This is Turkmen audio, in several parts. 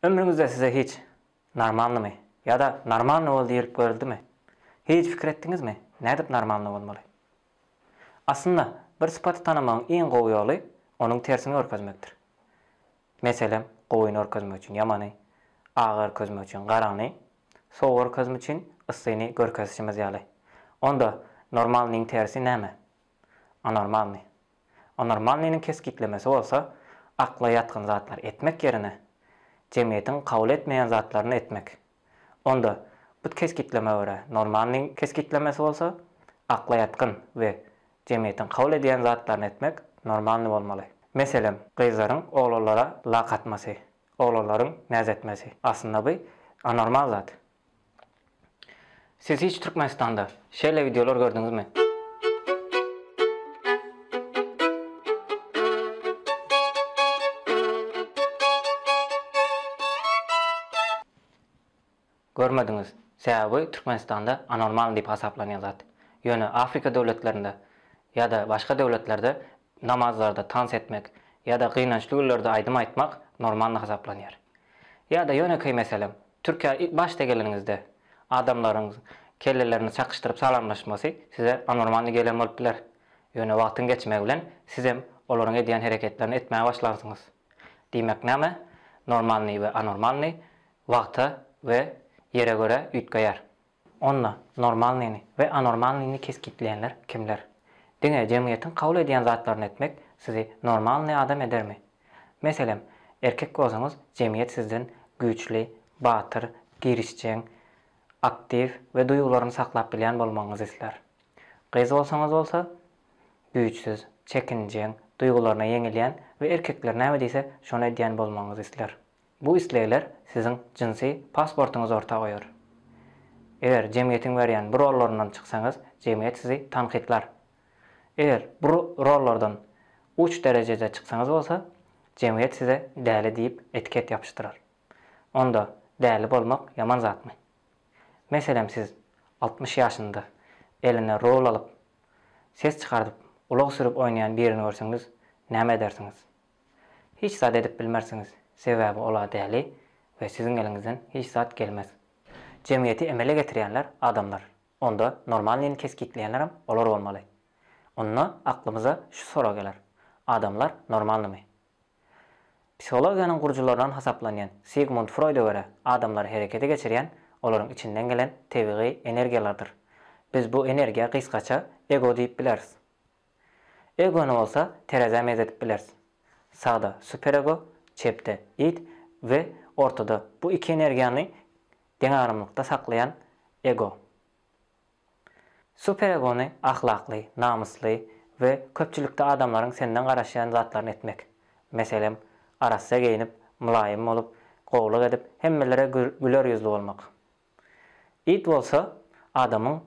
Ömrünüzde size hiç normalmy mı ya da normalny bol diýilip görüldimi? Hiç fikir ettiniz mi? Nädip normalny bolmaly? Aslında bir sıfatı tanımagyň iň gowy ýoly onuň tersini görkezmekdir. Meselem, gowyny görkezmek üçin ýamany, agy görkezmek üçin garany, sowy görkezmek üçin yssyny görkezişimiz ýaly. Onda normalnyň tersi näme? Anormalny. Anormalnyň keskitlemesi bolsa, akla ýatkyn zatlar etmek ýerine jemgyýetiň kabul etmeýän zatlaryny etmek. Onda bu keskitleme görä normalnyň keskitlemesi bolsa, akla ýatkyn we jemgyýetiň kabul edýän zatlaryny etmek normalny bolmaly. Meselem, gyzlaryň oglanlara laq atmasy, oglalaryň näz etmesi. Aslında bu anormal zat. Siz hiç Türkmenistanda şeýle videolar gördüňizmi? Görmediňiz. Sebäbi Türkmenistanda anormal diýip hasaplanýan zat. Ýöne Afrika döwletlerinde ýa-da başga döwletlerde namazlarda tans etmek ýa-da gynançly günlerde aýdym aýtmak normal hasaplanýar. Ýa-da ýönekäý meselem, Türkiýe başda geleniňizde adamlaryň kellelerini çakışdyryp salamlaşmasy size anormal gelen bolup biler. Ýöne wagtyň geçmegi bilen siz hem olaryň edýän hereketlerini etmäge başlarsyňyz. Diýmek näme? Normalny we anormalny wagta we yere göre ütgeýär. Onna normalnyny we anormalnyny keskitleýänler kimler? Diňe jemgyýetiň kabul edýän zatlaryny etmek sizi normalny adam edermi? Meselem, erkek bolsaňyz jemgyýet sizden güýçli, batyr, girişçiň, aktiv we duýgularyny saklap bilýän bolmagyňyzy isler. Gyz bolsaňyz bolsa, güýçsiz, çekinjeň, duýgularyna ýeňilýän we erkekler näme diýse şonu edýän bolmagyňyzy isler. Bu islegler sizin jinsi pasportuňyzy ortaga goýar. Eger jemgyýetiň berýän bir rollaryndan çyksaňyz, jemgyýet sizi tanqidlar. Eger bu rollardan uç derejede çyksaňyz bolsa, jemgyýet size däli diýip etiket ýapyşdyrar. Onda däli bolmak ýaman zatmy. Meselem siz 60 ýaşynda eline rol alyp, ses çykardyp, ulag sürüp oýnaýan birini görseňiz, näme edersiňiz? Hiç zat edip bilmersiňiz. Sebäbi ola däli we sizin eliňizden hiç zat gelmez. Jemgyýeti emele getirýänler adamlar. Onda normalnyny keskitleýänler hem olar bolmaly. Onda aklymyza şu soru geler. Adamlar normalmy? Psihologiýanyň gurjularynyň hasaplanýan Sigmund Freud'a görä adamlar herekete geçirýän olaryň içinden gelen tebigy energiýalardyr. Biz bu energiýa kıskaça ego diýip bileriz. Egony bolsa tereze mezetip bileriz. Sağda superego, çepde id ve ortada bu iki energiýany deňarymlykda saklayan ego. Superegony ahlakly, namusly ve köpçülükde adamlaryň senden garaşýan zatlaryny etmek. Meselem, arassa geyinip, mulayim olup, gowluk edip, hemmelere güler yüzlü bolmak. Id bolsa adamın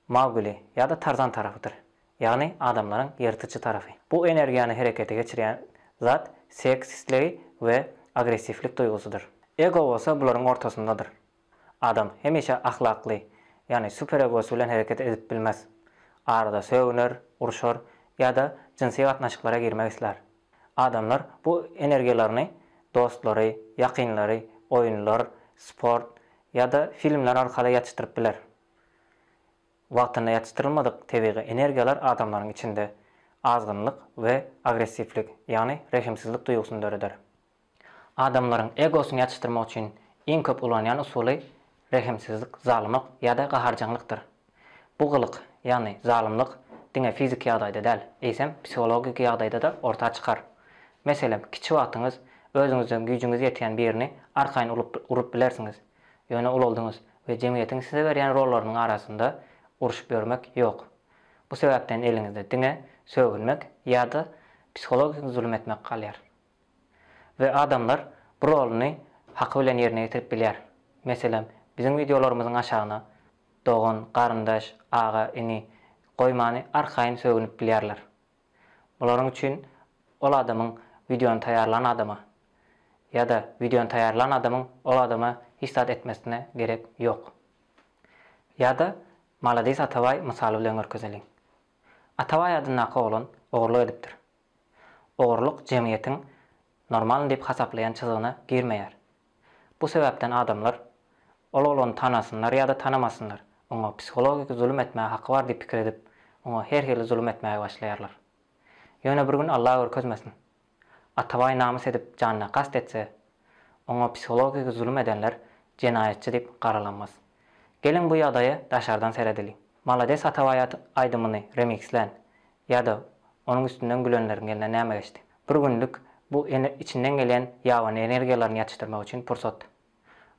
Mowgli ya da Tarzan tarafıdır. Yani adamların yırtıcı tarafı. Bu energiýany herekete geçirýän zat seksistliği ve agresiflik duygusudur. Ego bolsa bularyň ortasyndadyr. Adam hemişe ahlakly, yani superegosu bilen hereket edip bilmez. Arada söýünür, urşar ýa-da jinsi gatnaşyklara girmek isler. Adamlar bu energiýalaryny dostlary, ýakynlary, oýunlar, sport ýa-da filmler arkaly ýatışdyryp biler. Wagtyna ýatışdyrylmadyk tebigy energiýalar adamlaryň içinde azgınlyk ve agresiflik, yani rehimsizlik duýgusyny döreder. Adamlaryň egosyny ýatışdyrmak üçin iň köp ulanýan usuly rehimsizlik, zalymlyk ýa-da gaharjanlykdyr. Bu gylyk, yani zalymlyk diňe fizik ýagdaýda däl, eýsem psihologik ýagdaýda da ortaga çykar. Meselem, kiçik wagtyňyz özüňizden güýjüňiz ýetýän birini arkaýyn urup bilersiňiz. Ýöne ulaldyňyz we jemgyýetiň size berýän rollarynyň arasynda uruşup görmek ýok. Bu sebäpden eliňizde diňe sögülmek ýa-da psihologik zulm etmek galýar. Ve adamlar bu rolunu haky bilen ýerine ýetirip bilýär. Meselem, bizim videolarymyzyň aşagyna dogan, garyndaş, aga, ini goýmany arkaýyn sögünüp bilýärler. Olaryň üçin ol adamyň videonu taýarlanan adama ýa-da videonu taýarlanan adamyň ol adama hiç zat etmesine gerek ýok. Ýa-da Maladys Atabay misaly bilen görkezelim. Atabay adynaky oglan ogurluk edipdir. Ogurluk jemgyýetiň normal diýip hasaplayan çyzygyna girmeýär. Bu sebepten adamlar onu tanasınlar ya da tanamasınlar. Ona psikologik zulüm etmeye hakkı var diye pikir edip, ona her hili zulüm etmeye başlayarlar. Yöne bir gün Allah örkezmesin. Atavay namus edip canına kast etse, ona psikologik zulüm edenler cinayetçi deyip karalanmaz. Gelin bu yadayı daşardan seyredelim. Malades Atavay aydımını remixlen ya da onun üstünden gülenlerin eline näme geçti. Bir günlük bu içinden gelen yavan energiýalaryny ýatışdyrmak üçin pursat.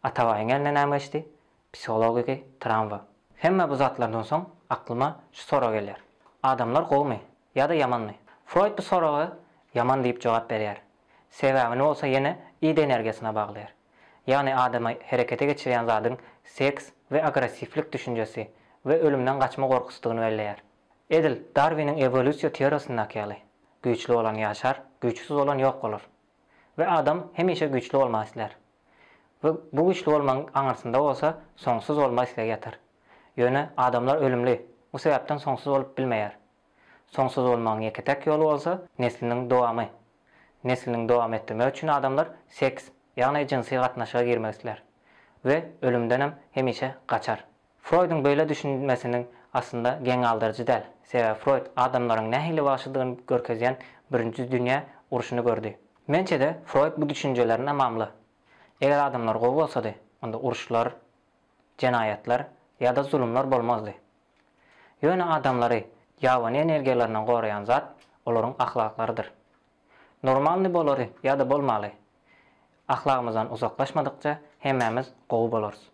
Atavaýyň eline näme geçdi? Psikologiki travma. Hemme bu zatlardan soň aklyma şu soraw gelýär. Adamlar gowmy ýa-da ýamanmy? Freud bu sorawy ýaman diýip jogap berýär. Sebäbi ne bolsa ýene id energiýasyna baglaýar. Ýani adamy herekete geçirýän zadyň seks we agressivlik düşünjesi we ölümden gaçma gorkusydygyny belleýär. Edil Darwin'in evolüsiýa teoriýasyndaky ýaly. Güýçli olan ýaşar, güýçsiz olan ýok bolar. Ve adam hemişe güýçli bolmak isler. Ve bu güýçli bolmaň aňyrsynda bolsa soňsuz bolmak isleg ýatar. Ýöne adamlar ölümli. Bu sebäpden soňsuz bolup bilmeýär. Soňsuz bolmagyň ýeke tek ýolu bolsa nesliniň dowamy. Nesliniň dowam etdirmek üçin adamlar seks, ýagny jinsi gatnaşyga girmek isler. Ve ölümden hemişe gaçar. Freud'un böyle düşünmesinin aslında geň aldyrjy däl. Sebäbi Freud adamlaryň nähili başydygyny görkezýän Birinji Dünýä uruşuny gördü. Mençe de Freud bu düşünjelerini mamly. Eger adamlar gowy bolsady, onda uruşlar, cinayetler ya da zulümler bolmazdy. Ýöne adamlary ýawan energiýalarynyň gorayan zat olaryň ahlaklarydyr. Normalny bolary ya da bolmaly. Ahlagymyzdan uzaklaşmadykça hemmemiz gowy bolarys.